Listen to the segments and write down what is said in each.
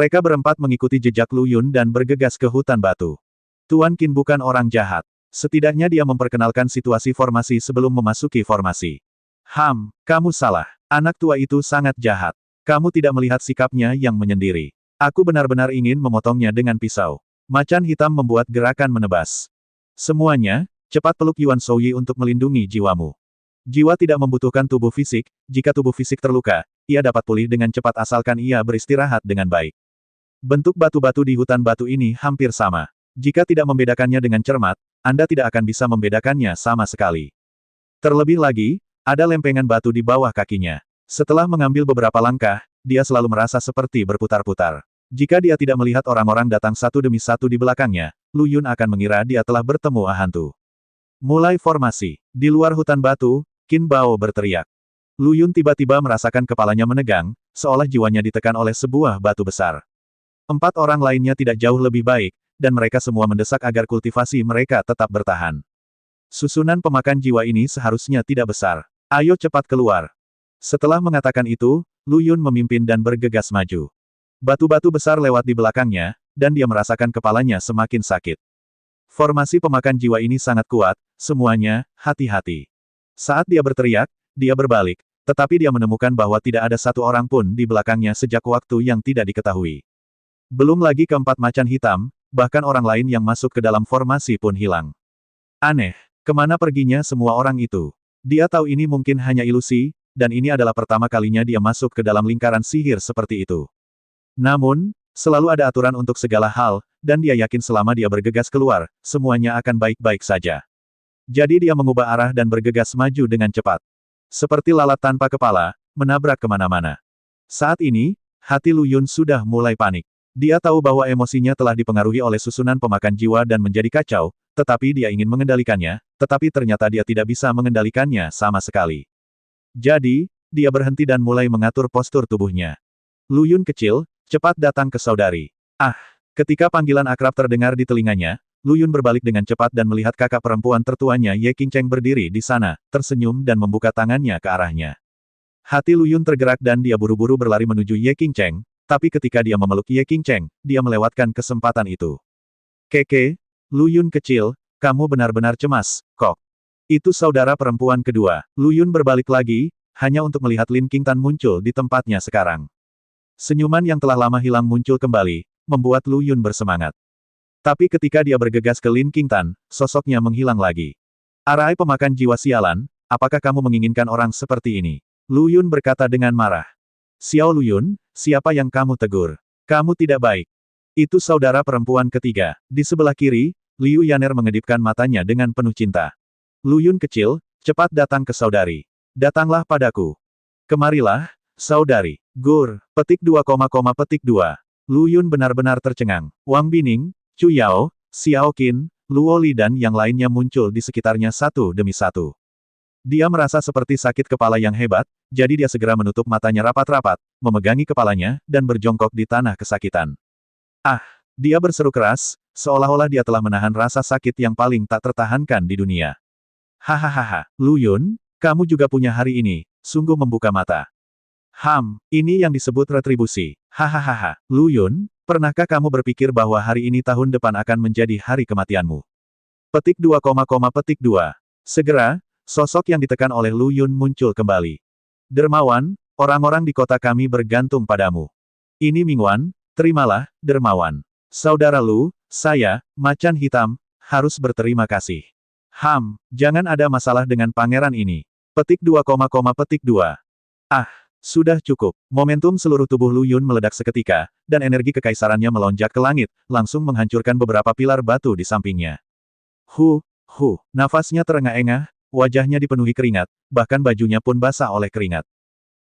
Mereka berempat mengikuti jejak Lu Yun dan bergegas ke hutan batu. Tuan Qin bukan orang jahat. Setidaknya dia memperkenalkan situasi formasi sebelum memasuki formasi. Kamu salah. Anak tua itu sangat jahat. Kamu tidak melihat sikapnya yang menyendiri. Aku benar-benar ingin memotongnya dengan pisau. Macan hitam membuat gerakan menebas. Semuanya, cepat peluk Yuan Shouyi untuk melindungi jiwamu. Jiwa tidak membutuhkan tubuh fisik, jika tubuh fisik terluka, ia dapat pulih dengan cepat asalkan ia beristirahat dengan baik. Bentuk batu-batu di hutan batu ini hampir sama. Jika tidak membedakannya dengan cermat, Anda tidak akan bisa membedakannya sama sekali. Terlebih lagi, ada lempengan batu di bawah kakinya. Setelah mengambil beberapa langkah, dia selalu merasa seperti berputar-putar. Jika dia tidak melihat orang-orang datang satu demi satu di belakangnya, Lu Yun akan mengira dia telah bertemu hantu. Mulai formasi. Di luar hutan batu, Qin Bao berteriak. Lu Yun tiba-tiba merasakan kepalanya menegang, seolah jiwanya ditekan oleh sebuah batu besar. 4 orang lainnya tidak jauh lebih baik, dan mereka semua mendesak agar kultivasi mereka tetap bertahan. Susunan pemakan jiwa ini seharusnya tidak besar. Ayo cepat keluar. Setelah mengatakan itu, Lu Yun memimpin dan bergegas maju. Batu-batu besar lewat di belakangnya, dan dia merasakan kepalanya semakin sakit. Formasi pemakan jiwa ini sangat kuat, semuanya, hati-hati. Saat dia berteriak, dia berbalik, tetapi dia menemukan bahwa tidak ada satu orang pun di belakangnya sejak waktu yang tidak diketahui. Belum lagi keempat macan hitam, bahkan orang lain yang masuk ke dalam formasi pun hilang. Aneh, kemana perginya semua orang itu? Dia tahu ini mungkin hanya ilusi, dan ini adalah pertama kalinya dia masuk ke dalam lingkaran sihir seperti itu. Namun, selalu ada aturan untuk segala hal, dan dia yakin selama dia bergegas keluar, semuanya akan baik-baik saja. Jadi dia mengubah arah dan bergegas maju dengan cepat. Seperti lalat tanpa kepala, menabrak kemana-mana. Saat ini, hati Lu Yun sudah mulai panik. Dia tahu bahwa emosinya telah dipengaruhi oleh susunan pemakan jiwa dan menjadi kacau, tetapi dia ingin mengendalikannya, tetapi ternyata dia tidak bisa mengendalikannya sama sekali. Jadi, dia berhenti dan mulai mengatur postur tubuhnya. Lu Yun kecil, cepat datang ke saudari. Ketika panggilan akrab terdengar di telinganya, Lu Yun berbalik dengan cepat dan melihat kakak perempuan tertuanya Ye Qingcheng berdiri di sana, tersenyum dan membuka tangannya ke arahnya. Hati Lu Yun tergerak dan dia buru-buru berlari menuju Ye Qingcheng. Tapi ketika dia memeluk Ye Qingcheng, dia melewatkan kesempatan itu. Keke, Lu Yun kecil, kamu benar-benar cemas, kok. Itu saudara perempuan kedua. Lu Yun berbalik lagi, hanya untuk melihat Lin Qingtan muncul di tempatnya sekarang. Senyuman yang telah lama hilang muncul kembali, membuat Lu Yun bersemangat. Tapi ketika dia bergegas ke Lin Qingtan, sosoknya menghilang lagi. Arai pemakan jiwa sialan, apakah kamu menginginkan orang seperti ini? Lu Yun berkata dengan marah. Xiao Lu Yun, siapa yang kamu tegur? Kamu tidak baik. Itu saudara perempuan ketiga. Di sebelah kiri, Liu Yaner mengedipkan matanya dengan penuh cinta. Lu Yun kecil, cepat datang ke saudari. Datanglah padaku. Kemarilah, saudari. Gur, petik 2, petik 2. Lu Yun benar-benar tercengang. Wang Bining, Chu Yao, Xiao Qin, Luo Li dan yang lainnya muncul di sekitarnya satu demi satu. Dia merasa seperti sakit kepala yang hebat, jadi dia segera menutup matanya rapat-rapat, memegangi kepalanya, dan berjongkok di tanah kesakitan. Dia berseru keras, seolah-olah dia telah menahan rasa sakit yang paling tak tertahankan di dunia. Hahaha, Lu Yun, kamu juga punya hari ini, sungguh membuka mata. Ini yang disebut retribusi. Hahaha, Lu Yun, pernahkah kamu berpikir bahwa hari ini tahun depan akan menjadi hari kematianmu? Petik 2, petik 2. Segera, sosok yang ditekan oleh Lu Yun muncul kembali. Dermawan, orang-orang di kota kami bergantung padamu. Ini Mingwan, terimalah, Dermawan. Saudara Lu, saya, Macan Hitam, harus berterima kasih. Jangan ada masalah dengan pangeran ini. Petik 2, petik 2. Sudah cukup. Momentum seluruh tubuh Lu Yun meledak seketika, dan energi kekaisarannya melonjak ke langit, langsung menghancurkan beberapa pilar batu di sampingnya. Nafasnya terengah-engah, wajahnya dipenuhi keringat, bahkan bajunya pun basah oleh keringat.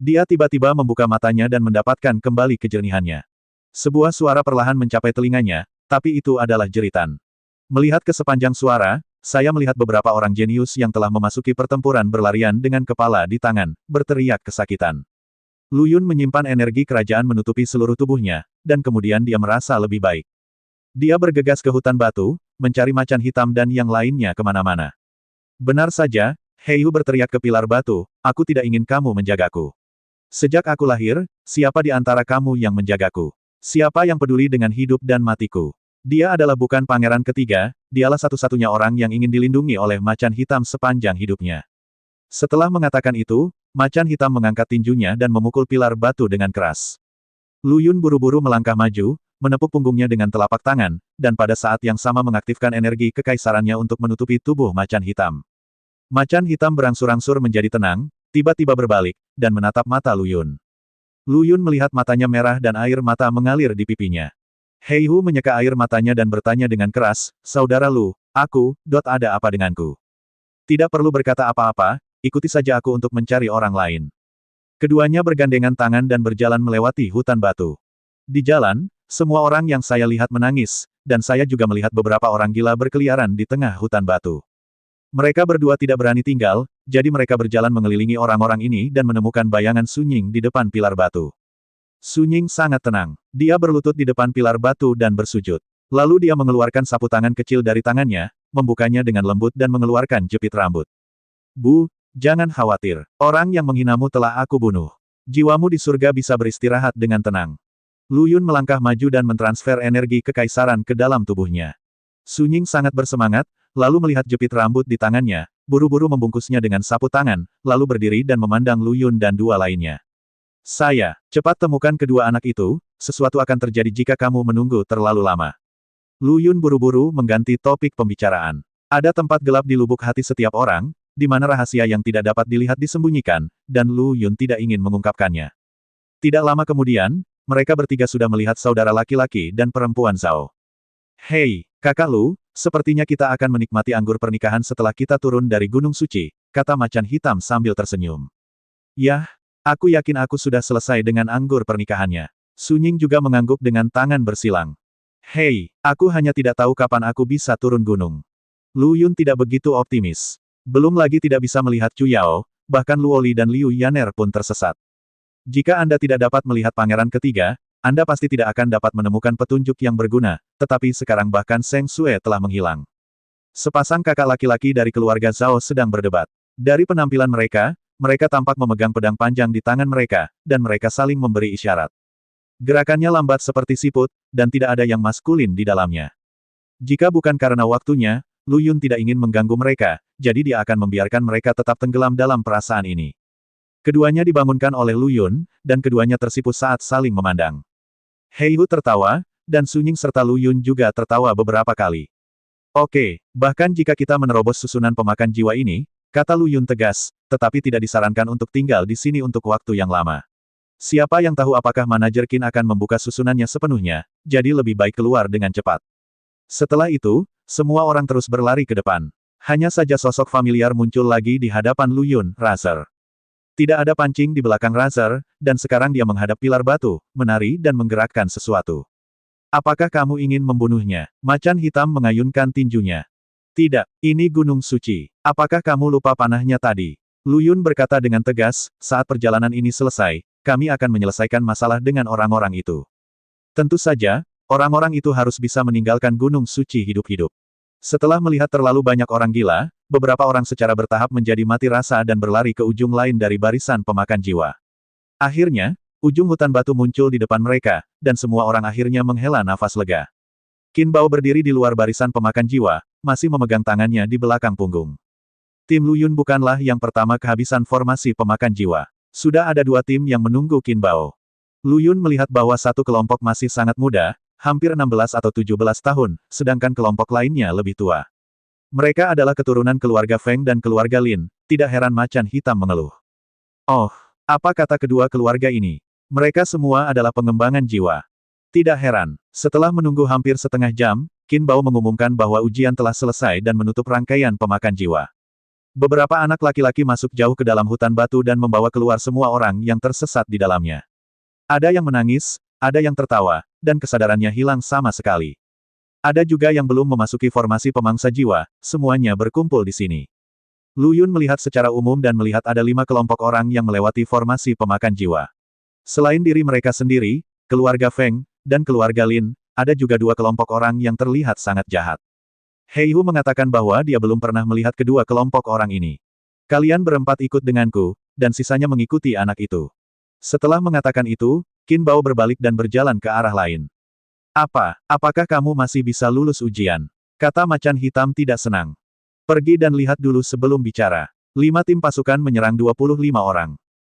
Dia tiba-tiba membuka matanya dan mendapatkan kembali kejernihannya. Sebuah suara perlahan mencapai telinganya, tapi itu adalah jeritan. Melihat ke sepanjang suara, saya melihat beberapa orang jenius yang telah memasuki pertempuran berlarian dengan kepala di tangan, berteriak kesakitan. Lu Yun menyimpan energi kerajaan menutupi seluruh tubuhnya, dan kemudian dia merasa lebih baik. Dia bergegas ke hutan batu, mencari macan hitam dan yang lainnya kemana-mana. Benar saja, Heiyu berteriak ke pilar batu, aku tidak ingin kamu menjagaku. Sejak aku lahir, siapa di antara kamu yang menjagaku? Siapa yang peduli dengan hidup dan matiku? Dia adalah bukan pangeran ketiga, dialah satu-satunya orang yang ingin dilindungi oleh macan hitam sepanjang hidupnya. Setelah mengatakan itu, macan hitam mengangkat tinjunya dan memukul pilar batu dengan keras. Lu Yun buru-buru melangkah maju, menepuk punggungnya dengan telapak tangan, dan pada saat yang sama mengaktifkan energi kekaisarannya untuk menutupi tubuh macan hitam. Macan hitam berangsur-angsur menjadi tenang, tiba-tiba berbalik, dan menatap mata Lu Yun. Lu Yun melihat matanya merah dan air mata mengalir di pipinya. Hei Hu menyeka air matanya dan bertanya dengan keras, "Saudara Lu, ada apa denganku?" "Tidak perlu berkata apa-apa, ikuti saja aku untuk mencari orang lain." Keduanya bergandengan tangan dan berjalan melewati hutan batu. Di jalan, semua orang yang saya lihat menangis, dan saya juga melihat beberapa orang gila berkeliaran di tengah hutan batu. Mereka berdua tidak berani tinggal, jadi mereka berjalan mengelilingi orang-orang ini dan menemukan bayangan Su Ying di depan pilar batu. Su Ying sangat tenang. Dia berlutut di depan pilar batu dan bersujud. Lalu dia mengeluarkan sapu tangan kecil dari tangannya, membukanya dengan lembut dan mengeluarkan jepit rambut. "Bu, jangan khawatir. Orang yang menghinamu telah aku bunuh. Jiwamu di surga bisa beristirahat dengan tenang." Lu Yun melangkah maju dan mentransfer energi kekaisaran ke dalam tubuhnya. Su Ying sangat bersemangat, lalu melihat jepit rambut di tangannya, buru-buru membungkusnya dengan sapu tangan, lalu berdiri dan memandang Lu Yun dan dua lainnya. Cepat temukan kedua anak itu, sesuatu akan terjadi jika kamu menunggu terlalu lama." Lu Yun buru-buru mengganti topik pembicaraan. Ada tempat gelap di lubuk hati setiap orang, di mana rahasia yang tidak dapat dilihat disembunyikan, dan Lu Yun tidak ingin mengungkapkannya. Tidak lama kemudian, mereka bertiga sudah melihat saudara laki-laki dan perempuan Zhao. "Hei, kakak Lu, sepertinya kita akan menikmati anggur pernikahan setelah kita turun dari Gunung Suci," kata macan hitam sambil tersenyum. "Yah, aku yakin aku sudah selesai dengan anggur pernikahannya." Su Ying juga mengangguk dengan tangan bersilang. "Hei, aku hanya tidak tahu kapan aku bisa turun gunung." Lu Yun tidak begitu optimis. Belum lagi tidak bisa melihat Chu Yao, bahkan Luo Li dan Liu Yaner pun tersesat. Jika Anda tidak dapat melihat pangeran ketiga, Anda pasti tidak akan dapat menemukan petunjuk yang berguna, tetapi sekarang bahkan Seng Sue telah menghilang. Sepasang kakak laki-laki dari keluarga Zhao sedang berdebat. Dari penampilan mereka, mereka tampak memegang pedang panjang di tangan mereka, dan mereka saling memberi isyarat. Gerakannya lambat seperti siput, dan tidak ada yang maskulin di dalamnya. Jika bukan karena waktunya, Lu Yun tidak ingin mengganggu mereka, jadi dia akan membiarkan mereka tetap tenggelam dalam perasaan ini. Keduanya dibangunkan oleh Lu Yun, dan keduanya tersipu saat saling memandang. Hei Hu tertawa, dan Su Ying serta Lu Yun juga tertawa beberapa kali. "Oke, bahkan jika kita menerobos susunan pemakan jiwa ini," kata Lu Yun tegas, "tetapi tidak disarankan untuk tinggal di sini untuk waktu yang lama. Siapa yang tahu apakah manajer Qin akan membuka susunannya sepenuhnya, jadi lebih baik keluar dengan cepat." Setelah itu, semua orang terus berlari ke depan. Hanya saja sosok familiar muncul lagi di hadapan Lu Yun, Razer. Tidak ada pancing di belakang Razer, dan sekarang dia menghadap pilar batu, menari dan menggerakkan sesuatu. "Apakah kamu ingin membunuhnya?" Macan hitam mengayunkan tinjunya. "Tidak, ini gunung suci. Apakah kamu lupa panahnya tadi?" Lu Yun berkata dengan tegas, "Saat perjalanan ini selesai, kami akan menyelesaikan masalah dengan orang-orang itu. Tentu saja, orang-orang itu harus bisa meninggalkan gunung suci hidup-hidup." Setelah melihat terlalu banyak orang gila, beberapa orang secara bertahap menjadi mati rasa dan berlari ke ujung lain dari barisan pemakan jiwa. Akhirnya, ujung hutan batu muncul di depan mereka, dan semua orang akhirnya menghela nafas lega. Qin Bao berdiri di luar barisan pemakan jiwa, masih memegang tangannya di belakang punggung. Tim Lu Yun bukanlah yang pertama kehabisan formasi pemakan jiwa. Sudah ada dua tim yang menunggu Qin Bao. Lu Yun melihat bahwa satu kelompok masih sangat muda, hampir 16 atau 17 tahun, sedangkan kelompok lainnya lebih tua. Mereka adalah keturunan keluarga Feng dan keluarga Lin, tidak heran macan hitam mengeluh. "Oh, apa kata kedua keluarga ini? Mereka semua adalah pengembangan jiwa." Tidak heran. Setelah menunggu hampir setengah jam, Qin Bao mengumumkan bahwa ujian telah selesai dan menutup rangkaian pemakan jiwa. Beberapa anak laki-laki masuk jauh ke dalam hutan batu dan membawa keluar semua orang yang tersesat di dalamnya. Ada yang menangis, ada yang tertawa, dan kesadarannya hilang sama sekali. Ada juga yang belum memasuki formasi pemangsa jiwa, semuanya berkumpul di sini. Lu Yun melihat secara umum dan melihat ada 5 kelompok orang yang melewati formasi pemakan jiwa. Selain diri mereka sendiri, keluarga Feng, dan keluarga Lin, ada juga 2 kelompok orang yang terlihat sangat jahat. Hei Hu mengatakan bahwa dia belum pernah melihat kedua kelompok orang ini. "Kalian berempat ikut denganku, dan sisanya mengikuti anak itu." Setelah mengatakan itu, Qin Bao berbalik dan berjalan ke arah lain. Apakah kamu masih bisa lulus ujian? Kata macan hitam tidak senang. Pergi dan lihat dulu sebelum bicara. 5 tim pasukan menyerang 25 orang.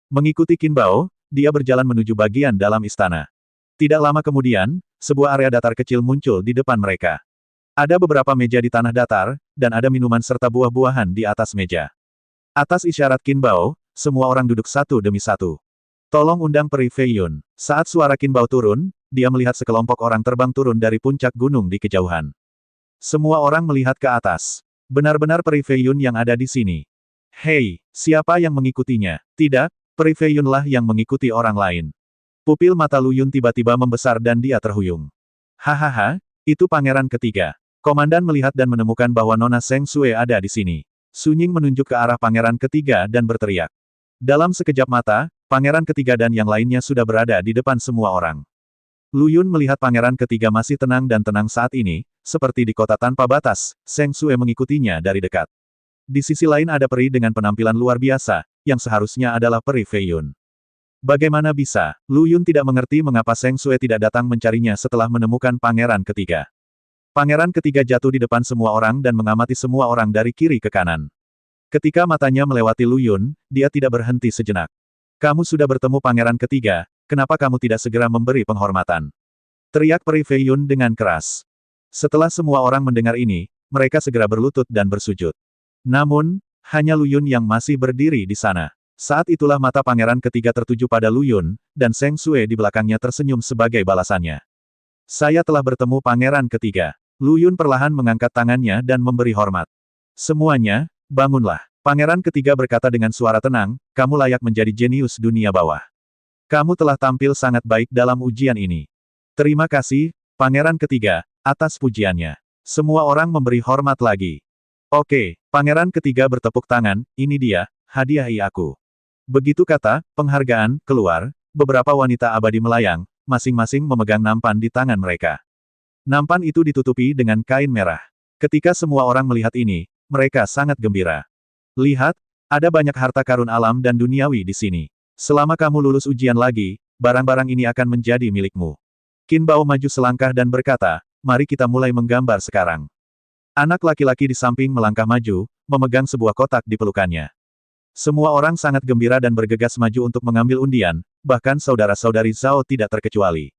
Mengikuti Qin Bao, dia berjalan menuju bagian dalam istana. Tidak lama kemudian, sebuah area datar kecil muncul di depan mereka. Ada beberapa meja di tanah datar, dan ada minuman serta buah-buahan di atas meja. Atas isyarat Qin Bao, semua orang duduk satu demi satu. Tolong undang Peri Fei Yun. Saat suara Qin Bao turun, dia melihat sekelompok orang terbang turun dari puncak gunung di kejauhan. Semua orang melihat ke atas. Benar-benar Peri Fei Yun yang ada di sini. Hei, siapa yang mengikutinya? Tidak, Peri Fei Yun lah yang mengikuti orang lain. Pupil mata Lu Yun tiba-tiba membesar dan dia terhuyung. Hahaha, itu pangeran ketiga. Komandan melihat dan menemukan bahwa Nona Seng Sue ada di sini. Su Ying menunjuk ke arah pangeran ketiga dan berteriak. Dalam sekejap mata, pangeran ketiga dan yang lainnya sudah berada di depan semua orang. Lu Yun melihat pangeran ketiga masih tenang dan tenang saat ini, seperti di kota tanpa batas, Seng Sue mengikutinya dari dekat. Di sisi lain ada peri dengan penampilan luar biasa, yang seharusnya adalah Peri Fei Yun. Bagaimana bisa? Lu Yun tidak mengerti mengapa Seng Sue tidak datang mencarinya setelah menemukan pangeran ketiga. Pangeran ketiga jatuh di depan semua orang dan mengamati semua orang dari kiri ke kanan. Ketika matanya melewati Lu Yun, dia tidak berhenti sejenak. Kamu sudah bertemu pangeran ketiga, kenapa kamu tidak segera memberi penghormatan? Teriak Peri Fei Yun dengan keras. Setelah semua orang mendengar ini, mereka segera berlutut dan bersujud. Namun, hanya Lu Yun yang masih berdiri di sana. Saat itulah mata pangeran ketiga tertuju pada Lu Yun, dan Seng Sue di belakangnya tersenyum sebagai balasannya. Saya telah bertemu pangeran ketiga. Lu Yun perlahan mengangkat tangannya dan memberi hormat. Semuanya, bangunlah. Pangeran ketiga berkata dengan suara tenang, kamu layak menjadi jenius dunia bawah. Kamu telah tampil sangat baik dalam ujian ini. Terima kasih, pangeran ketiga, atas pujiannya. Semua orang memberi hormat lagi. Oke, pangeran ketiga bertepuk tangan, ini dia, hadiahi aku. Begitu kata, penghargaan, keluar, beberapa wanita abadi melayang, masing-masing memegang nampan di tangan mereka. Nampan itu ditutupi dengan kain merah. Ketika semua orang melihat ini, mereka sangat gembira. Lihat, ada banyak harta karun alam dan duniawi di sini. Selama kamu lulus ujian lagi, barang-barang ini akan menjadi milikmu. Qin Bao maju selangkah dan berkata, mari kita mulai menggambar sekarang. Anak laki-laki di samping melangkah maju, memegang sebuah kotak di pelukannya. Semua orang sangat gembira dan bergegas maju untuk mengambil undian, bahkan saudara-saudari Zhao tidak terkecuali.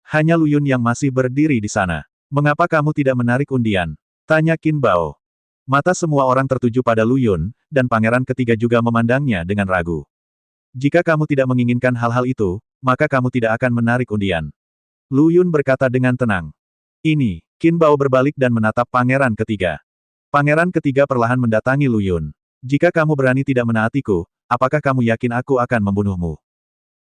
Hanya Lu Yun yang masih berdiri di sana. Mengapa kamu tidak menarik undian? Tanya Qin Bao. Mata semua orang tertuju pada Lu Yun, dan pangeran ketiga juga memandangnya dengan ragu. Jika kamu tidak menginginkan hal-hal itu, maka kamu tidak akan menarik undian. Lu Yun berkata dengan tenang. Ini, Qin Bao berbalik dan menatap pangeran ketiga. Pangeran ketiga perlahan mendatangi Lu Yun. Jika kamu berani tidak menaatiku, apakah kamu yakin aku akan membunuhmu?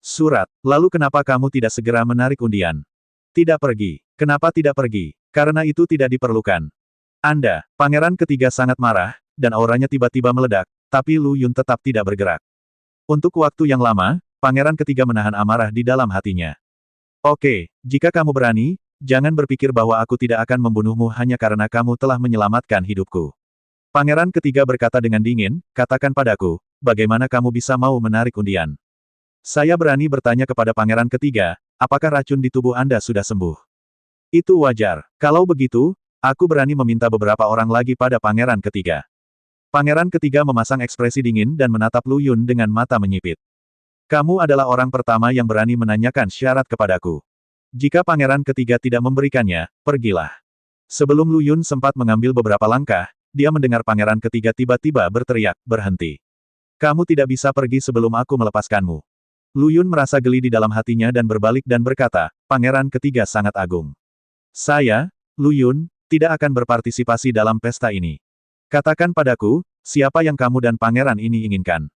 Surat, lalu kenapa kamu tidak segera menarik undian? Tidak pergi. Kenapa tidak pergi? Karena itu tidak diperlukan. Anda, pangeran ketiga sangat marah, dan auranya tiba-tiba meledak, tapi Lu Yun tetap tidak bergerak. Untuk waktu yang lama, pangeran ketiga menahan amarah di dalam hatinya. Oke, jika kamu berani, jangan berpikir bahwa aku tidak akan membunuhmu hanya karena kamu telah menyelamatkan hidupku. Pangeran ketiga berkata dengan dingin, katakan padaku, bagaimana kamu bisa mau menarik undian? Saya berani bertanya kepada pangeran ketiga, apakah racun di tubuh Anda sudah sembuh? Itu wajar. Kalau begitu, aku berani meminta beberapa orang lagi pada pangeran ketiga. Pangeran ketiga memasang ekspresi dingin dan menatap Lu Yun dengan mata menyipit. Kamu adalah orang pertama yang berani menanyakan syarat kepadaku. Jika pangeran ketiga tidak memberikannya, pergilah. Sebelum Lu Yun sempat mengambil beberapa langkah, dia mendengar pangeran ketiga tiba-tiba berteriak, berhenti. Kamu tidak bisa pergi sebelum aku melepaskanmu. Lu Yun merasa geli di dalam hatinya dan berbalik dan berkata, pangeran ketiga sangat agung. Saya, Lu Yun, tidak akan berpartisipasi dalam pesta ini. Katakan padaku, siapa yang kamu dan pangeran ini inginkan?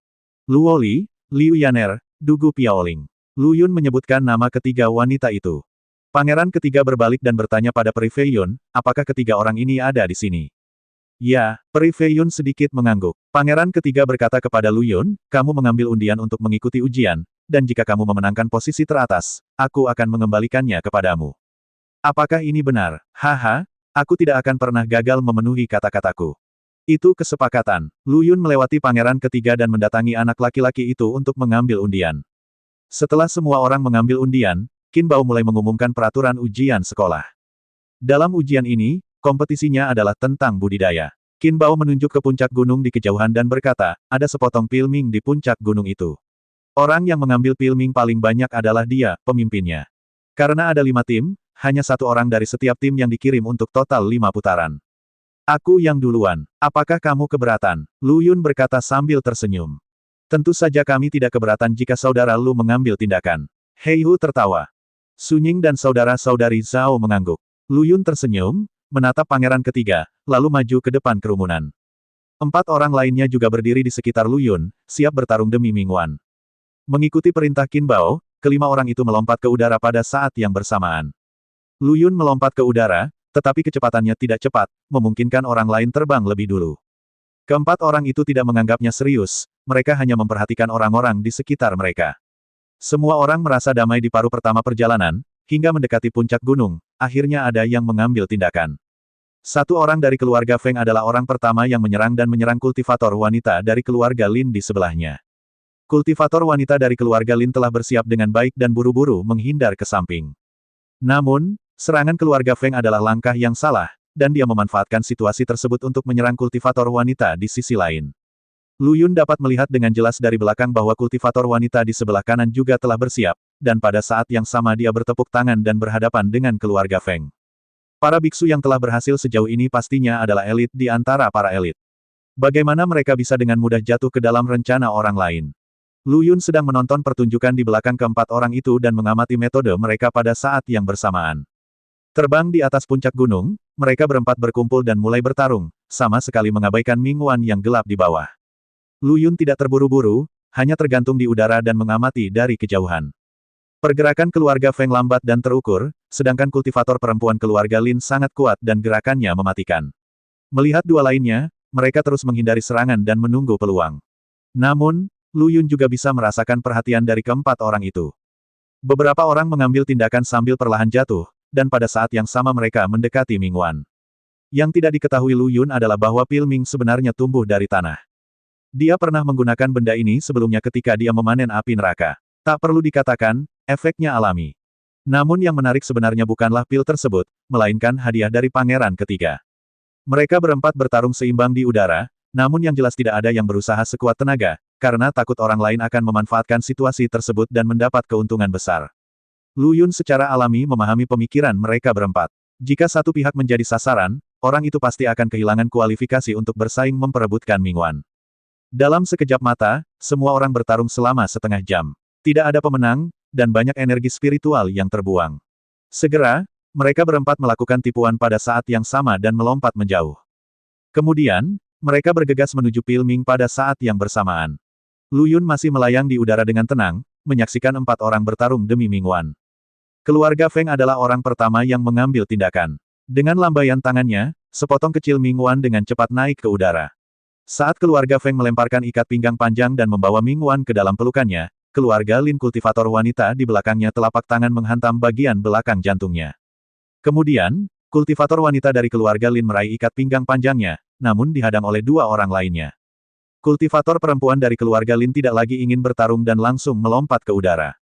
Luo Li, Liu Yaner, Dugu Piaoling. Lu Yun menyebutkan nama ketiga wanita itu. Pangeran ketiga berbalik dan bertanya pada Peri Fei Yun, apakah ketiga orang ini ada di sini? Ya, Peri Fei Yun sedikit mengangguk. Pangeran ketiga berkata kepada Lu Yun, kamu mengambil undian untuk mengikuti ujian, dan jika kamu memenangkan posisi teratas, aku akan mengembalikannya kepadamu. Apakah ini benar? Haha, aku tidak akan pernah gagal memenuhi kata-kataku. Itu kesepakatan. Lu Yun melewati pangeran ketiga dan mendatangi anak laki-laki itu untuk mengambil undian. Setelah semua orang mengambil undian, Qin Bao mulai mengumumkan peraturan ujian sekolah. Dalam ujian ini, kompetisinya adalah tentang budidaya. Qin Bao menunjuk ke puncak gunung di kejauhan dan berkata, ada sepotong pilming di puncak gunung itu. Orang yang mengambil pilming paling banyak adalah dia, pemimpinnya. Karena ada 5 tim, hanya 1 orang dari setiap tim yang dikirim untuk total 5 putaran. Aku yang duluan. Apakah kamu keberatan? Lu Yun berkata sambil tersenyum. Tentu saja kami tidak keberatan jika saudara Lu mengambil tindakan. Hei Hu tertawa. Su Ying dan saudara-saudari Zhao mengangguk. Lu Yun tersenyum, menatap pangeran ketiga, lalu maju ke depan kerumunan. 4 orang lainnya juga berdiri di sekitar Lu Yun, siap bertarung demi Mingwan. Mengikuti perintah Qin Bao, kelima orang itu melompat ke udara pada saat yang bersamaan. Lu Yun melompat ke udara, tetapi kecepatannya tidak cepat, memungkinkan orang lain terbang lebih dulu. Keempat orang itu tidak menganggapnya serius, mereka hanya memperhatikan orang-orang di sekitar mereka. Semua orang merasa damai di paruh pertama perjalanan, hingga mendekati puncak gunung, akhirnya ada yang mengambil tindakan. 1 orang dari keluarga Feng adalah orang pertama yang menyerang dan menyerang kultivator wanita dari keluarga Lin di sebelahnya. Kultivator wanita dari keluarga Lin telah bersiap dengan baik dan buru-buru menghindar ke samping. Namun, serangan keluarga Feng adalah langkah yang salah, dan dia memanfaatkan situasi tersebut untuk menyerang kultivator wanita di sisi lain. Lu Yun dapat melihat dengan jelas dari belakang bahwa kultivator wanita di sebelah kanan juga telah bersiap, dan pada saat yang sama dia bertepuk tangan dan berhadapan dengan keluarga Feng. Para biksu yang telah berhasil sejauh ini pastinya adalah elit di antara para elit. Bagaimana mereka bisa dengan mudah jatuh ke dalam rencana orang lain? Lu Yun sedang menonton pertunjukan di belakang keempat orang itu dan mengamati metode mereka pada saat yang bersamaan. Terbang di atas puncak gunung, mereka berempat berkumpul dan mulai bertarung, sama sekali mengabaikan Mingwan yang gelap di bawah. Lu Yun tidak terburu-buru, hanya tergantung di udara dan mengamati dari kejauhan. Pergerakan keluarga Feng lambat dan terukur, sedangkan kultivator perempuan keluarga Lin sangat kuat dan gerakannya mematikan. Melihat dua lainnya, mereka terus menghindari serangan dan menunggu peluang. Namun, Lu Yun juga bisa merasakan perhatian dari keempat orang itu. Beberapa orang mengambil tindakan sambil perlahan jatuh, dan pada saat yang sama mereka mendekati Mingwan. Yang tidak diketahui Lu Yun adalah bahwa pilming sebenarnya tumbuh dari tanah. Dia pernah menggunakan benda ini sebelumnya ketika dia memanen api neraka. Tak perlu dikatakan, efeknya alami. Namun yang menarik sebenarnya bukanlah pil tersebut, melainkan hadiah dari pangeran ketiga. Mereka berempat bertarung seimbang di udara, namun yang jelas tidak ada yang berusaha sekuat tenaga, karena takut orang lain akan memanfaatkan situasi tersebut dan mendapat keuntungan besar. Lu Yun secara alami memahami pemikiran mereka berempat. Jika satu pihak menjadi sasaran, orang itu pasti akan kehilangan kualifikasi untuk bersaing memperebutkan Mingwan. Dalam sekejap mata, semua orang bertarung selama setengah jam. Tidak ada pemenang, dan banyak energi spiritual yang terbuang. Segera, mereka berempat melakukan tipuan pada saat yang sama dan melompat menjauh. Kemudian, mereka bergegas menuju Pilming pada saat yang bersamaan. Lu Yun masih melayang di udara dengan tenang, menyaksikan 4 orang bertarung demi Mingwan. Keluarga Feng adalah orang pertama yang mengambil tindakan. Dengan lambaian tangannya, sepotong kecil Mingwan dengan cepat naik ke udara. Saat keluarga Feng melemparkan ikat pinggang panjang dan membawa Mingwan ke dalam pelukannya, keluarga Lin kultivator wanita di belakangnya telapak tangan menghantam bagian belakang jantungnya. Kemudian, kultivator wanita dari keluarga Lin meraih ikat pinggang panjangnya, namun dihadang oleh 2 orang lainnya. Kultivator perempuan dari keluarga Lin tidak lagi ingin bertarung dan langsung melompat ke udara.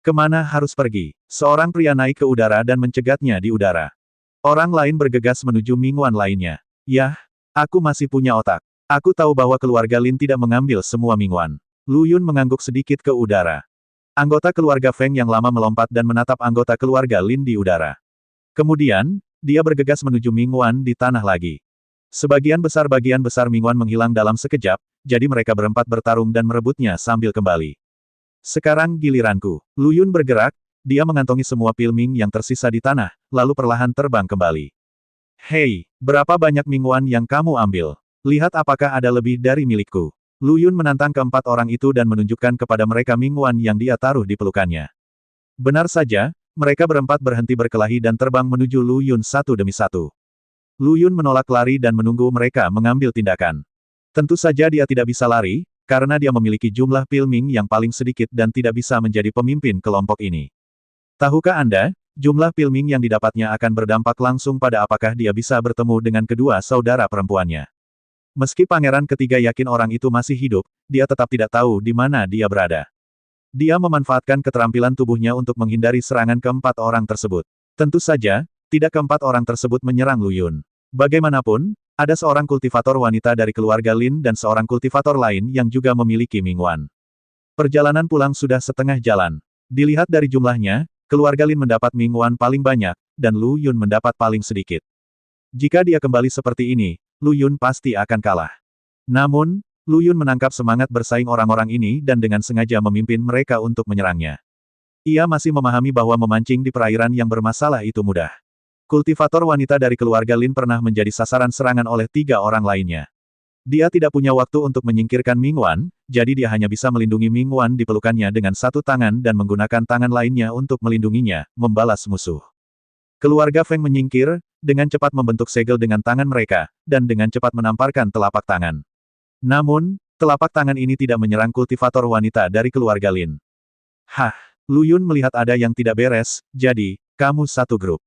Kemana harus pergi? Seorang pria naik ke udara dan mencegatnya di udara. Orang lain bergegas menuju Mingwan lainnya. Yah, aku masih punya otak. Aku tahu bahwa keluarga Lin tidak mengambil semua Mingwan. Lu Yun mengangguk sedikit ke udara. Anggota keluarga Feng yang lama melompat dan menatap anggota keluarga Lin di udara. Kemudian, dia bergegas menuju Mingwan di tanah lagi. Sebagian besar Mingwan menghilang dalam sekejap, jadi mereka berempat bertarung dan merebutnya sambil kembali. Sekarang giliranku. Lu Yun bergerak, dia mengantongi semua pilming yang tersisa di tanah, lalu perlahan terbang kembali. Hei, berapa banyak Mingwan yang kamu ambil? Lihat apakah ada lebih dari milikku. Lu Yun menantang keempat orang itu dan menunjukkan kepada mereka Mingwan yang dia taruh di pelukannya. Benar saja, mereka berempat berhenti berkelahi dan terbang menuju Lu Yun satu demi satu. Lu Yun menolak lari dan menunggu mereka mengambil tindakan. Tentu saja dia tidak bisa lari, karena dia memiliki jumlah pilming yang paling sedikit dan tidak bisa menjadi pemimpin kelompok ini. Tahukah Anda, jumlah pilming yang didapatnya akan berdampak langsung pada apakah dia bisa bertemu dengan kedua saudara perempuannya. Meski pangeran ketiga yakin orang itu masih hidup, dia tetap tidak tahu di mana dia berada. Dia memanfaatkan keterampilan tubuhnya untuk menghindari serangan keempat orang tersebut. Tentu saja, tidak keempat orang tersebut menyerang Lu Yun. Bagaimanapun, ada seorang kultivator wanita dari keluarga Lin dan seorang kultivator lain yang juga memiliki Mingwan. Perjalanan pulang sudah setengah jalan. Dilihat dari jumlahnya, keluarga Lin mendapat Mingwan paling banyak, dan Lu Yun mendapat paling sedikit. Jika dia kembali seperti ini, Lu Yun pasti akan kalah. Namun, Lu Yun menangkap semangat bersaing orang-orang ini dan dengan sengaja memimpin mereka untuk menyerangnya. Ia masih memahami bahwa memancing di perairan yang bermasalah itu mudah. Kultivator wanita dari keluarga Lin pernah menjadi sasaran serangan oleh 3 orang lainnya. Dia tidak punya waktu untuk menyingkirkan Mingwan, jadi dia hanya bisa melindungi Mingwan di pelukannya dengan satu tangan dan menggunakan tangan lainnya untuk melindunginya, membalas musuh. Keluarga Feng menyingkir, dengan cepat membentuk segel dengan tangan mereka, dan dengan cepat menamparkan telapak tangan. Namun, telapak tangan ini tidak menyerang kultivator wanita dari keluarga Lin. Hah, Lu Yun melihat ada yang tidak beres, jadi, kamu satu grup.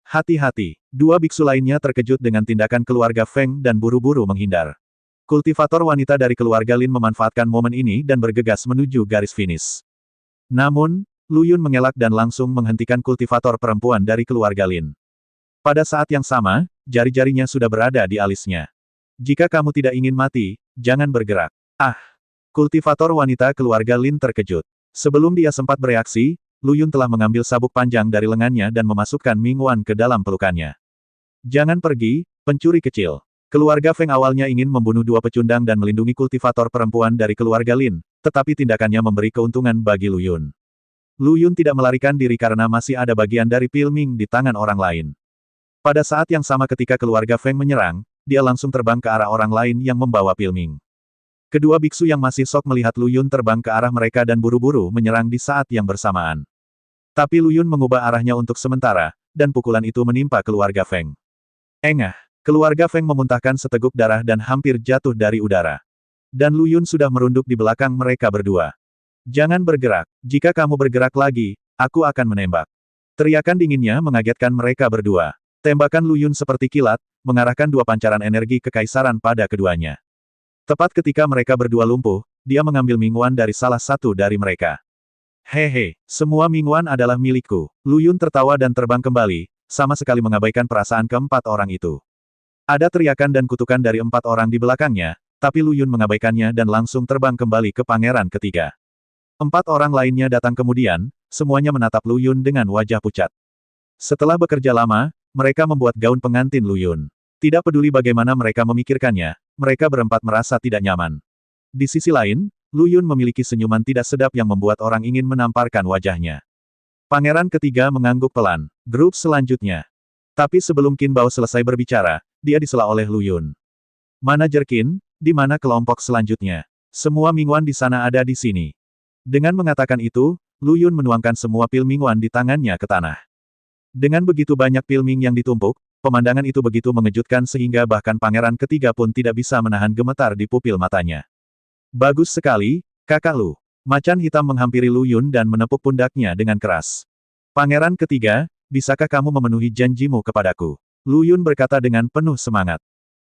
Hati-hati, 2 biksu lainnya terkejut dengan tindakan keluarga Feng dan buru-buru menghindar. Kultivator wanita dari keluarga Lin memanfaatkan momen ini dan bergegas menuju garis finish. Namun, Lu Yun mengelak dan langsung menghentikan kultivator perempuan dari keluarga Lin. Pada saat yang sama, jari-jarinya sudah berada di alisnya. Jika kamu tidak ingin mati, jangan bergerak. Ah! Kultivator wanita keluarga Lin terkejut. Sebelum dia sempat bereaksi, Lu Yun telah mengambil sabuk panjang dari lengannya dan memasukkan Mingwan ke dalam pelukannya. Jangan pergi, pencuri kecil. Keluarga Feng awalnya ingin membunuh 2 pecundang dan melindungi kultivator perempuan dari keluarga Lin, tetapi tindakannya memberi keuntungan bagi Lu Yun. Lu Yun tidak melarikan diri karena masih ada bagian dari pil Ming di tangan orang lain. Pada saat yang sama ketika keluarga Feng menyerang, dia langsung terbang ke arah orang lain yang membawa pil Ming. Kedua biksu yang masih sok melihat Lu Yun terbang ke arah mereka dan buru-buru menyerang di saat yang bersamaan. Tapi Lu Yun mengubah arahnya untuk sementara, dan pukulan itu menimpa keluarga Feng. Engah! Keluarga Feng memuntahkan seteguk darah dan hampir jatuh dari udara. Dan Lu Yun sudah merunduk di belakang mereka berdua. Jangan bergerak. Jika kamu bergerak lagi, aku akan menembak. Teriakan dinginnya mengagetkan mereka berdua. Tembakan Lu Yun seperti kilat, mengarahkan 2 pancaran energi kekaisaran pada keduanya. Tepat ketika mereka berdua lumpuh, dia mengambil Mingwan dari salah satu dari mereka. Hehe, semua Mingwan adalah milikku. Lu Yun tertawa dan terbang kembali, sama sekali mengabaikan perasaan keempat orang itu. Ada teriakan dan kutukan dari 4 orang di belakangnya, tapi Lu Yun mengabaikannya dan langsung terbang kembali ke pangeran ketiga. 4 orang lainnya datang kemudian, semuanya menatap Lu Yun dengan wajah pucat. Setelah bekerja lama, mereka membuat gaun pengantin Lu Yun. Tidak peduli bagaimana mereka memikirkannya, mereka berempat merasa tidak nyaman. Di sisi lain, Lu Yun memiliki senyuman tidak sedap yang membuat orang ingin menamparkan wajahnya. Pangeran ketiga mengangguk pelan. Grup selanjutnya. Tapi sebelum Qin Bao selesai berbicara, dia disela oleh Lu Yun. Manajer Qin, di mana kelompok selanjutnya? Semua Mingwan di sana ada di sini. Dengan mengatakan itu, Lu Yun menuangkan semua pil Mingwan di tangannya ke tanah. Dengan begitu banyak pil Ming yang ditumpuk, pemandangan itu begitu mengejutkan sehingga bahkan pangeran ketiga pun tidak bisa menahan gemetar di pupil matanya. Bagus sekali, kakak Lu. Macan hitam menghampiri Lu Yun dan menepuk pundaknya dengan keras. Pangeran ketiga, bisakah kamu memenuhi janjimu kepadaku? Lu Yun berkata dengan penuh semangat.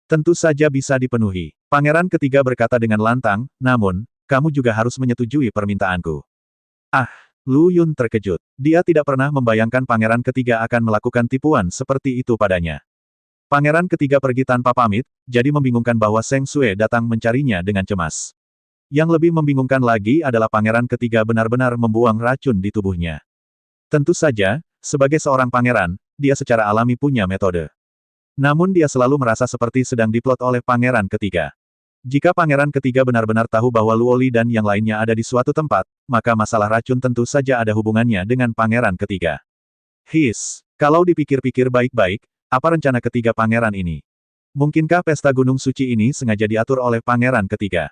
Tentu saja bisa dipenuhi. Pangeran ketiga berkata dengan lantang, namun, kamu juga harus menyetujui permintaanku. Ah! Lu Yun terkejut. Dia tidak pernah membayangkan pangeran ketiga akan melakukan tipuan seperti itu padanya. Pangeran ketiga pergi tanpa pamit, jadi membingungkan bahwa Seng Sue datang mencarinya dengan cemas. Yang lebih membingungkan lagi adalah pangeran ketiga benar-benar membuang racun di tubuhnya. Tentu saja, sebagai seorang pangeran, dia secara alami punya metode. Namun dia selalu merasa seperti sedang diplot oleh pangeran ketiga. Jika pangeran ketiga benar-benar tahu bahwa Luoli dan yang lainnya ada di suatu tempat, maka masalah racun tentu saja ada hubungannya dengan pangeran ketiga. Kalau dipikir-pikir baik-baik, apa rencana ketiga pangeran ini? Mungkinkah pesta Gunung Suci ini sengaja diatur oleh pangeran ketiga?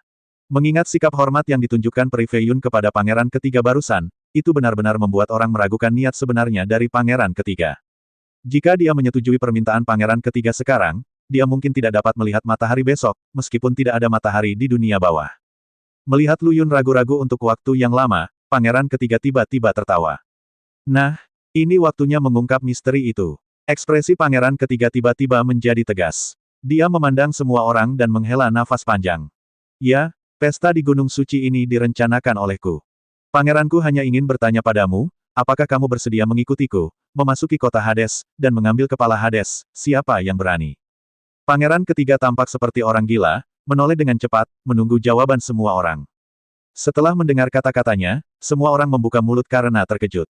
Mengingat sikap hormat yang ditunjukkan Peri Fei Yun kepada pangeran ketiga barusan, itu benar-benar membuat orang meragukan niat sebenarnya dari pangeran ketiga. Jika dia menyetujui permintaan pangeran ketiga sekarang, dia mungkin tidak dapat melihat matahari besok, meskipun tidak ada matahari di dunia bawah. Melihat Lu Yun ragu-ragu untuk waktu yang lama, pangeran ketiga tiba-tiba tertawa. Nah, ini waktunya mengungkap misteri itu. Ekspresi pangeran ketiga tiba-tiba menjadi tegas. Dia memandang semua orang dan menghela nafas panjang. Ya, pesta di Gunung Suci ini direncanakan olehku. Pangeranku hanya ingin bertanya padamu, apakah kamu bersedia mengikutiku, memasuki kota Hades, dan mengambil kepala Hades, siapa yang berani? Pangeran ketiga tampak seperti orang gila, menoleh dengan cepat, menunggu jawaban semua orang. Setelah mendengar kata-katanya, semua orang membuka mulut karena terkejut.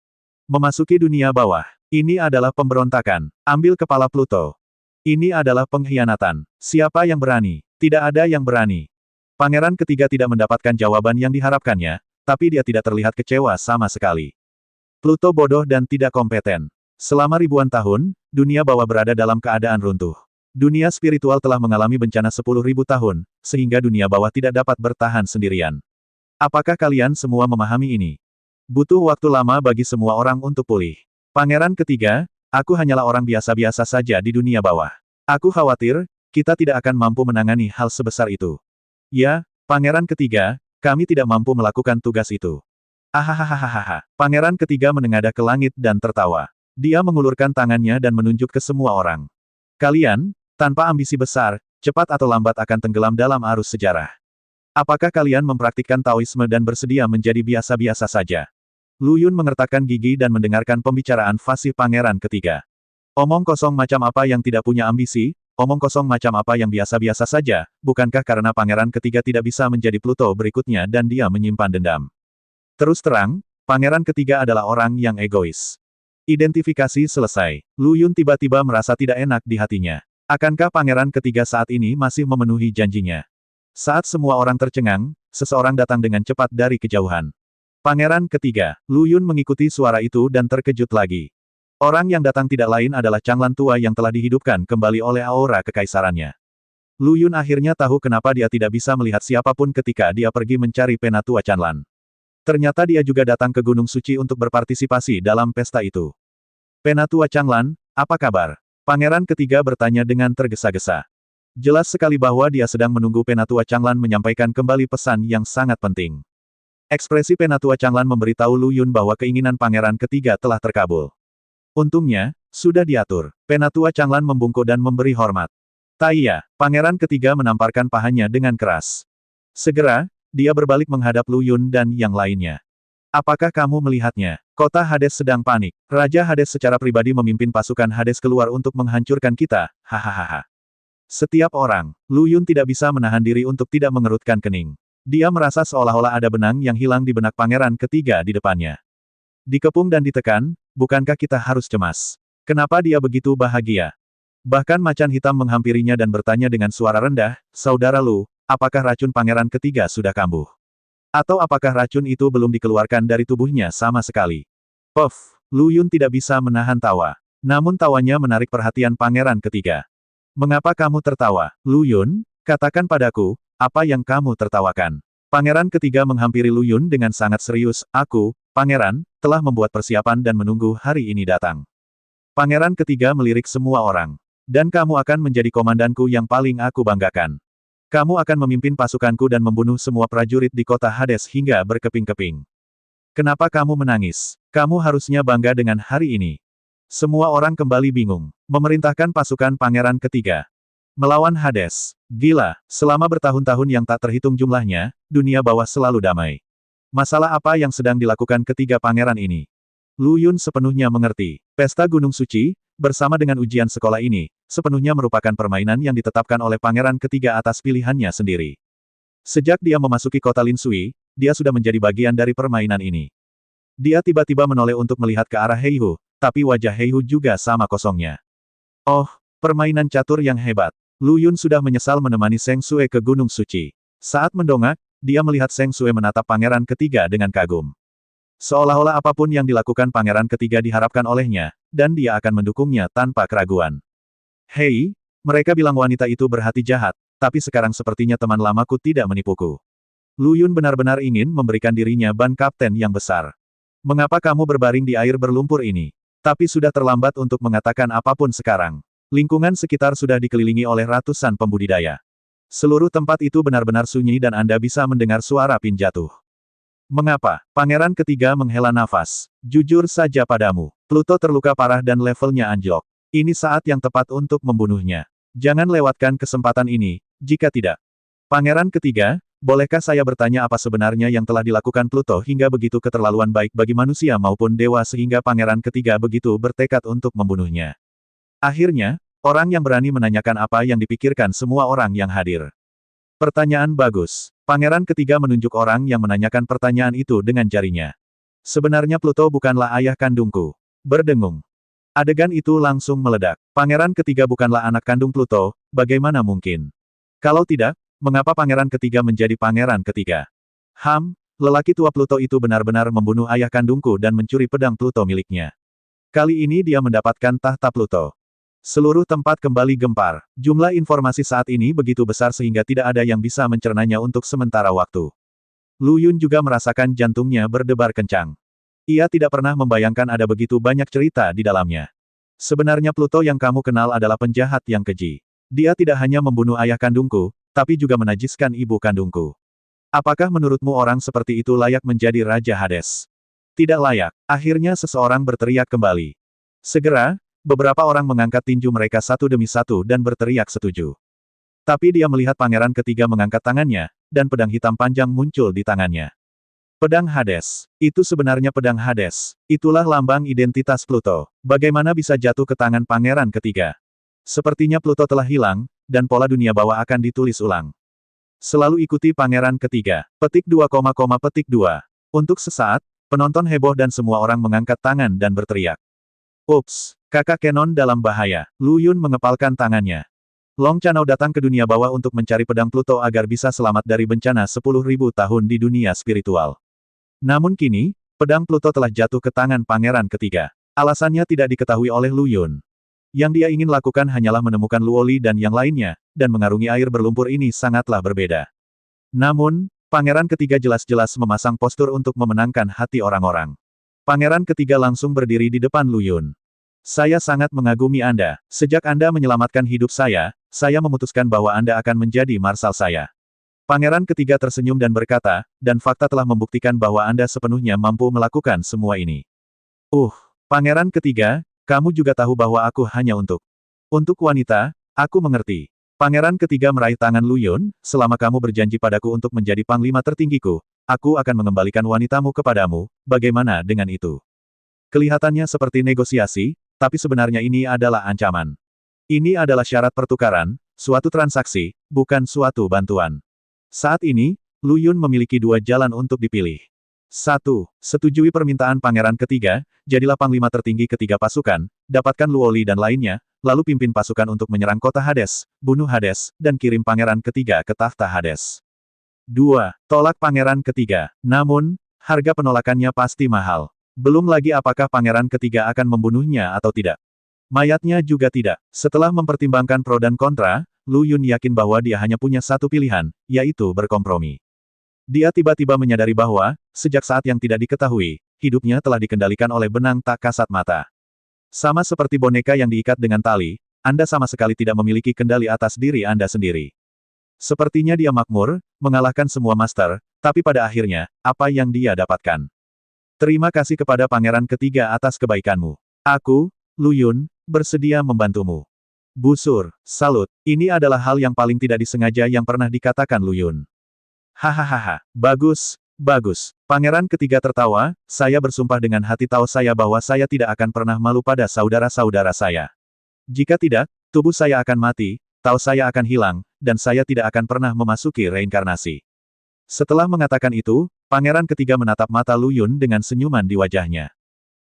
Memasuki dunia bawah. Ini adalah pemberontakan. Ambil kepala Pluto. Ini adalah pengkhianatan. Siapa yang berani? Tidak ada yang berani. Pangeran ketiga tidak mendapatkan jawaban yang diharapkannya, tapi dia tidak terlihat kecewa sama sekali. Pluto bodoh dan tidak kompeten. Selama ribuan tahun, dunia bawah berada dalam keadaan runtuh. Dunia spiritual telah mengalami bencana 10.000 tahun, sehingga dunia bawah tidak dapat bertahan sendirian. Apakah kalian semua memahami ini? Butuh waktu lama bagi semua orang untuk pulih. Pangeran ketiga, aku hanyalah orang biasa-biasa saja di dunia bawah. Aku khawatir, kita tidak akan mampu menangani hal sebesar itu. Ya, Pangeran ketiga, kami tidak mampu melakukan tugas itu. Ahahaha. Pangeran ketiga menengadah ke langit dan tertawa. Dia mengulurkan tangannya dan menunjuk ke semua orang. Kalian, tanpa ambisi besar, cepat atau lambat akan tenggelam dalam arus sejarah. Apakah kalian mempraktikkan Taoisme dan bersedia menjadi biasa-biasa saja? Lu Yun mengertakkan gigi dan mendengarkan pembicaraan fasih Pangeran ketiga. Omong kosong macam apa yang tidak punya ambisi, omong kosong macam apa yang biasa-biasa saja, bukankah karena Pangeran ketiga tidak bisa menjadi Pluto berikutnya dan dia menyimpan dendam? Terus terang, Pangeran ketiga adalah orang yang egois. Identifikasi selesai. Lu Yun tiba-tiba merasa tidak enak di hatinya. Akankah Pangeran ketiga saat ini masih memenuhi janjinya? Saat semua orang tercengang, seseorang datang dengan cepat dari kejauhan. Pangeran ketiga, Lu Yun mengikuti suara itu dan terkejut lagi. Orang yang datang tidak lain adalah Changlan tua yang telah dihidupkan kembali oleh aura kekaisarannya. Lu Yun akhirnya tahu kenapa dia tidak bisa melihat siapapun ketika dia pergi mencari penatua Changlan. Ternyata dia juga datang ke Gunung Suci untuk berpartisipasi dalam pesta itu. Penatua Changlan, apa kabar? Pangeran ketiga bertanya dengan tergesa-gesa. Jelas sekali bahwa dia sedang menunggu Penatua Changlan menyampaikan kembali pesan yang sangat penting. Ekspresi Penatua Changlan memberitahu Lu Yun bahwa keinginan Pangeran ketiga telah terkabul. Untungnya, sudah diatur. Penatua Changlan membungkuk dan memberi hormat. Taiya, Pangeran ketiga menamparkan pahanya dengan keras. Segera, dia berbalik menghadap Lu Yun dan yang lainnya. Apakah kamu melihatnya? Kota Hades sedang panik. Raja Hades secara pribadi memimpin pasukan Hades keluar untuk menghancurkan kita, hahaha. Setiap orang, Lu Yun tidak bisa menahan diri untuk tidak mengerutkan kening. Dia merasa seolah-olah ada benang yang hilang di benak Pangeran ketiga di depannya. Dikepung dan ditekan, bukankah kita harus cemas? Kenapa dia begitu bahagia? Bahkan macan hitam menghampirinya dan bertanya dengan suara rendah, Saudara Lu, apakah racun Pangeran ketiga sudah kambuh? Atau apakah racun itu belum dikeluarkan dari tubuhnya sama sekali? Puff, Lu Yun tidak bisa menahan tawa. Namun tawanya menarik perhatian Pangeran ketiga. Mengapa kamu tertawa, Lu Yun? Katakan padaku, apa yang kamu tertawakan? Pangeran ketiga menghampiri Lu Yun dengan sangat serius, aku, Pangeran, telah membuat persiapan dan menunggu hari ini datang. Pangeran ketiga melirik semua orang. Dan kamu akan menjadi komandanku yang paling aku banggakan. Kamu akan memimpin pasukanku dan membunuh semua prajurit di kota Hades hingga berkeping-keping. Kenapa kamu menangis? Kamu harusnya bangga dengan hari ini. Semua orang kembali bingung. Memerintahkan pasukan Pangeran ketiga. Melawan Hades. Gila, selama bertahun-tahun yang tak terhitung jumlahnya, dunia bawah selalu damai. Masalah apa yang sedang dilakukan ketiga pangeran ini? Lu Yun sepenuhnya mengerti. Pesta Gunung Suci, bersama dengan ujian sekolah ini, sepenuhnya merupakan permainan yang ditetapkan oleh pangeran ketiga atas pilihannya sendiri. Sejak dia memasuki kota Lin Sui, dia sudah menjadi bagian dari permainan ini. Dia tiba-tiba menoleh untuk melihat ke arah Heihu, tapi wajah Heihu juga sama kosongnya. Oh, permainan catur yang hebat. Lu Yun sudah menyesal menemani Seng Sue ke Gunung Suci. Saat mendongak, dia melihat Seng Sue menatap pangeran ketiga dengan kagum. Seolah-olah apapun yang dilakukan pangeran ketiga diharapkan olehnya, dan dia akan mendukungnya tanpa keraguan. Hei, mereka bilang wanita itu berhati jahat, tapi sekarang sepertinya teman lamaku tidak menipuku. Lu Yun benar-benar ingin memberikan dirinya ban kapten yang besar. Mengapa kamu berbaring di air berlumpur ini? Tapi sudah terlambat untuk mengatakan apapun sekarang. Lingkungan sekitar sudah dikelilingi oleh ratusan pembudidaya. Seluruh tempat itu benar-benar sunyi dan Anda bisa mendengar suara pin jatuh. Mengapa? Pangeran ketiga menghela nafas. Jujur saja padamu, Pluto terluka parah dan levelnya anjlok. Ini saat yang tepat untuk membunuhnya. Jangan lewatkan kesempatan ini, jika tidak. Pangeran ketiga, Bolehkah saya bertanya apa sebenarnya yang telah dilakukan Pluto hingga begitu keterlaluan baik bagi manusia maupun dewa sehingga pangeran ketiga begitu bertekad untuk membunuhnya? Akhirnya, orang yang berani menanyakan apa yang dipikirkan semua orang yang hadir. Pertanyaan bagus. Pangeran ketiga menunjuk orang yang menanyakan pertanyaan itu dengan jarinya. Sebenarnya Pluto bukanlah ayah kandungku. Berdengung. Adegan itu langsung meledak. Pangeran ketiga bukanlah anak kandung Pluto, bagaimana mungkin? Kalau tidak, mengapa pangeran ketiga menjadi pangeran ketiga? Lelaki tua Pluto itu benar-benar membunuh ayah kandungku dan mencuri pedang Pluto miliknya. Kali ini dia mendapatkan tahta Pluto. Seluruh tempat kembali gempar. Jumlah informasi saat ini begitu besar sehingga tidak ada yang bisa mencernanya untuk sementara waktu. Lu Yun juga merasakan jantungnya berdebar kencang. Ia tidak pernah membayangkan ada begitu banyak cerita di dalamnya. Sebenarnya Pluto yang kamu kenal adalah penjahat yang keji. Dia tidak hanya membunuh ayah kandungku, tapi juga menajiskan ibu kandungku. Apakah menurutmu orang seperti itu layak menjadi Raja Hades? Tidak layak. Akhirnya seseorang berteriak kembali. Segera, beberapa orang mengangkat tinju mereka satu demi satu dan berteriak setuju. Tapi dia melihat pangeran ketiga mengangkat tangannya, dan pedang hitam panjang muncul di tangannya. Pedang Hades. Itu sebenarnya pedang Hades. Itulah lambang identitas Pluto. Bagaimana bisa jatuh ke tangan pangeran ketiga? Sepertinya Pluto telah hilang, dan pola dunia bawah akan ditulis ulang. Selalu ikuti pangeran ketiga. Petik 2, petik 2. Untuk sesaat, penonton heboh dan semua orang mengangkat tangan dan berteriak. Ups, kakak Kenon dalam bahaya. Lu Yun mengepalkan tangannya. Long Chanao datang ke dunia bawah untuk mencari pedang Pluto agar bisa selamat dari bencana 10.000 tahun di dunia spiritual. Namun kini, pedang Pluto telah jatuh ke tangan pangeran ketiga. Alasannya tidak diketahui oleh Lu Yun. Yang dia ingin lakukan hanyalah menemukan Luoli dan yang lainnya, dan mengarungi air berlumpur ini sangatlah berbeda. Namun, pangeran ketiga jelas-jelas memasang postur untuk memenangkan hati orang-orang. Pangeran ketiga langsung berdiri di depan Lu Yun. Saya sangat mengagumi Anda. Sejak Anda menyelamatkan hidup saya memutuskan bahwa Anda akan menjadi marsal saya. Pangeran ketiga tersenyum dan berkata, dan fakta telah membuktikan bahwa Anda sepenuhnya mampu melakukan semua ini. Pangeran ketiga, kamu juga tahu bahwa aku hanya untuk wanita, aku mengerti. Pangeran ketiga meraih tangan Lu Yun, selama kamu berjanji padaku untuk menjadi panglima tertinggiku, aku akan mengembalikan wanitamu kepadamu, bagaimana dengan itu? Kelihatannya seperti negosiasi, tapi sebenarnya ini adalah ancaman. Ini adalah syarat pertukaran, suatu transaksi, bukan suatu bantuan. Saat ini, Lu Yun memiliki dua jalan untuk dipilih. 1. Setujui permintaan pangeran ketiga, jadilah panglima tertinggi ketiga pasukan, dapatkan Luoli dan lainnya, lalu pimpin pasukan untuk menyerang kota Hades, bunuh Hades, dan kirim pangeran ketiga ke tahta Hades. 2. Tolak pangeran ketiga. Namun, harga penolakannya pasti mahal. Belum lagi apakah pangeran ketiga akan membunuhnya atau tidak. Mayatnya juga tidak. Setelah mempertimbangkan pro dan kontra, Lu Yun yakin bahwa dia hanya punya satu pilihan, yaitu berkompromi. Dia tiba-tiba menyadari bahwa, sejak saat yang tidak diketahui, hidupnya telah dikendalikan oleh benang tak kasat mata. Sama seperti boneka yang diikat dengan tali, Anda sama sekali tidak memiliki kendali atas diri Anda sendiri. Sepertinya dia makmur, mengalahkan semua master, tapi pada akhirnya, apa yang dia dapatkan? Terima kasih kepada pangeran ketiga atas kebaikanmu. Aku, Lu Yun, bersedia membantumu. Busur, salut, ini adalah hal yang paling tidak disengaja yang pernah dikatakan Lu Yun. Hahaha, bagus, bagus. Pangeran ketiga tertawa, saya bersumpah dengan hati tahu saya bahwa saya tidak akan pernah malu pada saudara-saudara saya. Jika tidak, tubuh saya akan mati, tahu saya akan hilang, dan saya tidak akan pernah memasuki reinkarnasi. Setelah mengatakan itu, pangeran ketiga menatap mata Lu Yun dengan senyuman di wajahnya.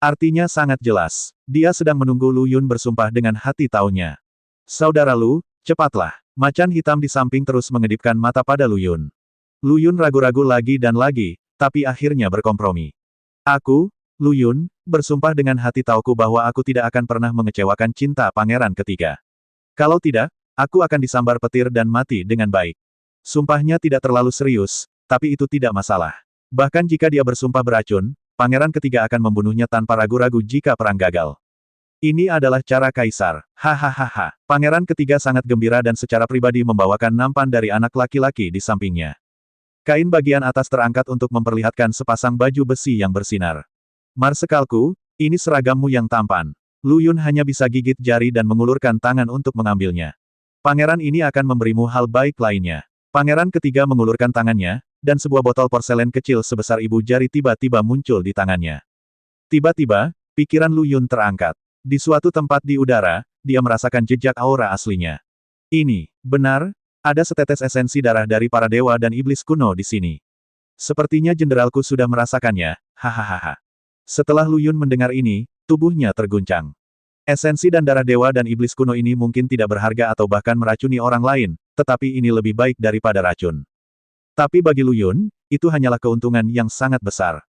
Artinya sangat jelas, dia sedang menunggu Lu Yun bersumpah dengan hati taunya. Saudara Lu, cepatlah. Macan hitam di samping terus mengedipkan mata pada Lu Yun. Lu Yun ragu-ragu lagi dan lagi, tapi akhirnya berkompromi. Aku, Lu Yun, bersumpah dengan hati tauku bahwa aku tidak akan pernah mengecewakan cinta pangeran ketiga. Kalau tidak, aku akan disambar petir dan mati dengan baik. Sumpahnya tidak terlalu serius, tapi itu tidak masalah. Bahkan jika dia bersumpah beracun, pangeran ketiga akan membunuhnya tanpa ragu-ragu jika perang gagal. Ini adalah cara kaisar. Hahaha. Pangeran ketiga sangat gembira dan secara pribadi membawakan nampan dari anak laki-laki di sampingnya. Kain bagian atas terangkat untuk memperlihatkan sepasang baju besi yang bersinar. Marsekalku, ini seragammu yang tampan. Lu Yun hanya bisa gigit jari dan mengulurkan tangan untuk mengambilnya. Pangeran ini akan memberimu hal baik lainnya. Pangeran ketiga mengulurkan tangannya, dan sebuah botol porselen kecil sebesar ibu jari tiba-tiba muncul di tangannya. Tiba-tiba, pikiran Lu Yun terangkat. Di suatu tempat di udara, dia merasakan jejak aura aslinya. Ini, benar, ada setetes esensi darah dari para dewa dan iblis kuno di sini. Sepertinya jenderalku sudah merasakannya, hahaha. Setelah Lu Yun mendengar ini, tubuhnya terguncang. Esensi dan darah dewa dan iblis kuno ini mungkin tidak berharga atau bahkan meracuni orang lain, tetapi ini lebih baik daripada racun. Tapi bagi Lu Yun, itu hanyalah keuntungan yang sangat besar.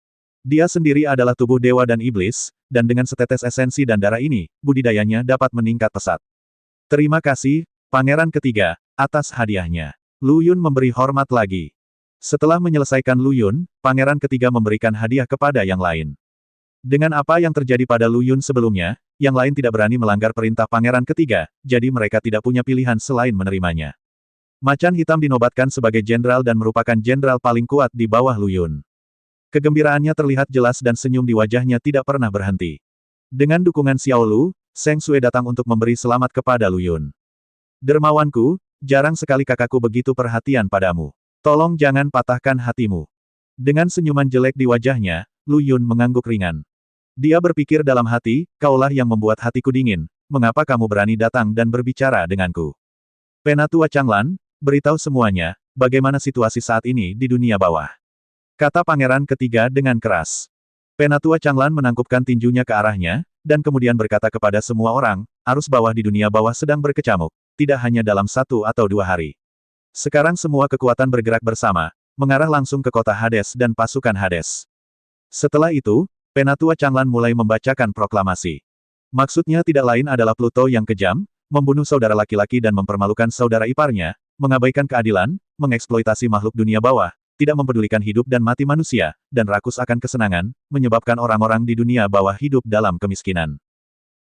Dia sendiri adalah tubuh dewa dan iblis, dan dengan setetes esensi dan darah ini, budidayanya dapat meningkat pesat. Terima kasih, Pangeran ketiga, atas hadiahnya. Lu Yun memberi hormat lagi. Setelah menyelesaikan Lu Yun, Pangeran ketiga memberikan hadiah kepada yang lain. Dengan apa yang terjadi pada Lu Yun sebelumnya, yang lain tidak berani melanggar perintah Pangeran ketiga, jadi mereka tidak punya pilihan selain menerimanya. Macan hitam dinobatkan sebagai jenderal dan merupakan jenderal paling kuat di bawah Lu Yun. Kegembiraannya terlihat jelas dan senyum di wajahnya tidak pernah berhenti. Dengan dukungan Xiao Lu, Seng Sui datang untuk memberi selamat kepada Lu Yun. Dermawanku, jarang sekali kakakku begitu perhatian padamu. Tolong jangan patahkan hatimu. Dengan senyuman jelek di wajahnya, Lu Yun mengangguk ringan. Dia berpikir dalam hati, kaulah yang membuat hatiku dingin, mengapa kamu berani datang dan berbicara denganku? Penatua Changlan, beritahu semuanya, bagaimana situasi saat ini di dunia bawah. Kata pangeran ketiga dengan keras. Penatua Changlan menangkupkan tinjunya ke arahnya, dan kemudian berkata kepada semua orang, arus bawah di dunia bawah sedang berkecamuk, tidak hanya dalam 1 atau 2 hari. Sekarang semua kekuatan bergerak bersama, mengarah langsung ke kota Hades dan pasukan Hades. Setelah itu, Penatua Changlan mulai membacakan proklamasi. Maksudnya tidak lain adalah Pluto yang kejam, membunuh saudara laki-laki dan mempermalukan saudara iparnya, mengabaikan keadilan, mengeksploitasi makhluk dunia bawah, tidak mempedulikan hidup dan mati manusia, dan rakus akan kesenangan, menyebabkan orang-orang di dunia bawah hidup dalam kemiskinan.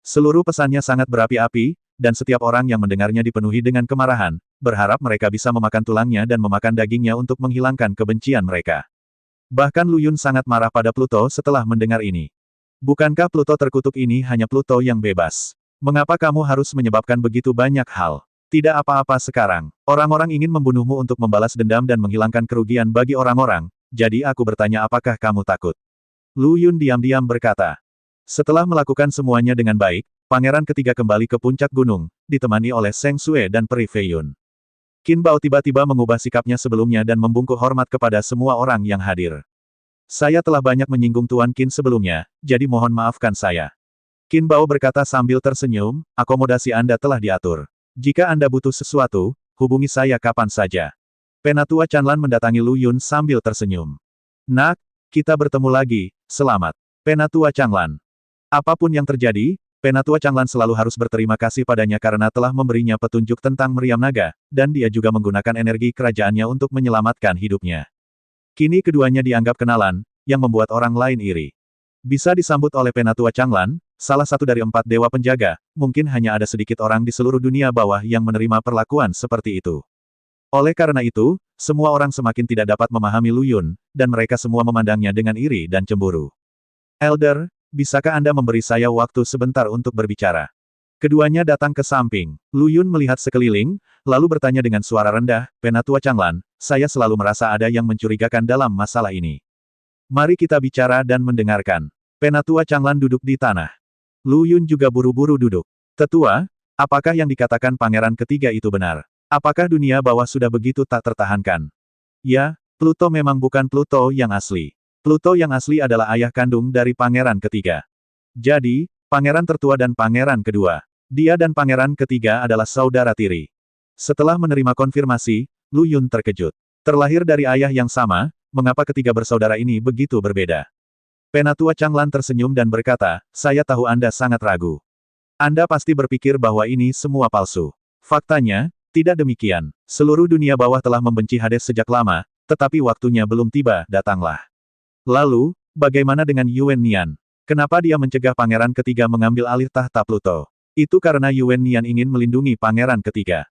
Seluruh pesannya sangat berapi-api, dan setiap orang yang mendengarnya dipenuhi dengan kemarahan, berharap mereka bisa memakan tulangnya dan memakan dagingnya untuk menghilangkan kebencian mereka. Bahkan Lu Yun sangat marah pada Pluto setelah mendengar ini. Bukankah Pluto terkutuk ini hanya Pluto yang bebas? Mengapa kamu harus menyebabkan begitu banyak hal? Tidak apa-apa sekarang. Orang-orang ingin membunuhmu untuk membalas dendam dan menghilangkan kerugian bagi orang-orang, jadi aku bertanya apakah kamu takut? Lu Yun diam-diam berkata. Setelah melakukan semuanya dengan baik, pangeran ketiga kembali ke puncak gunung, ditemani oleh Seng Sui dan Peri Fei Yun. Qin Bao tiba-tiba mengubah sikapnya sebelumnya dan membungkuk hormat kepada semua orang yang hadir. Saya telah banyak menyinggung Tuan Qin sebelumnya, jadi mohon maafkan saya. Qin Bao berkata sambil tersenyum, akomodasi Anda telah diatur. Jika Anda butuh sesuatu, hubungi saya kapan saja. Penatua Changlan mendatangi Lu Yun sambil tersenyum. Nak, kita bertemu lagi, selamat. Penatua Changlan. Apapun yang terjadi, Penatua Changlan selalu harus berterima kasih padanya karena telah memberinya petunjuk tentang meriam naga, dan dia juga menggunakan energi kerajaannya untuk menyelamatkan hidupnya. Kini keduanya dianggap kenalan, yang membuat orang lain iri. Bisa disambut oleh Penatua Changlan, salah satu dari 4 dewa penjaga, mungkin hanya ada sedikit orang di seluruh dunia bawah yang menerima perlakuan seperti itu. Oleh karena itu, semua orang semakin tidak dapat memahami Lu Yun, dan mereka semua memandangnya dengan iri dan cemburu. Elder, bisakah Anda memberi saya waktu sebentar untuk berbicara? Keduanya datang ke samping. Lu Yun melihat sekeliling, lalu bertanya dengan suara rendah, Penatua Changlan, saya selalu merasa ada yang mencurigakan dalam masalah ini. Mari kita bicara dan mendengarkan. Penatua Changlan duduk di tanah. Lu Yun juga buru-buru duduk. Tetua, apakah yang dikatakan pangeran ketiga itu benar? Apakah dunia bawah sudah begitu tak tertahankan? Ya, Pluto memang bukan Pluto yang asli. Pluto yang asli adalah ayah kandung dari pangeran ketiga. Jadi, pangeran tertua dan pangeran kedua. Dia dan pangeran ketiga adalah saudara tiri. Setelah menerima konfirmasi, Lu Yun terkejut. Terlahir dari ayah yang sama, mengapa ketiga bersaudara ini begitu berbeda? Penatua Changlan tersenyum dan berkata, saya tahu Anda sangat ragu. Anda pasti berpikir bahwa ini semua palsu. Faktanya, tidak demikian. Seluruh dunia bawah telah membenci Hades sejak lama, tetapi waktunya belum tiba, datanglah. Lalu, bagaimana dengan Yuan Nian? Kenapa dia mencegah pangeran ketiga mengambil alih tahta Pluto? Itu karena Yuan Nian ingin melindungi pangeran ketiga.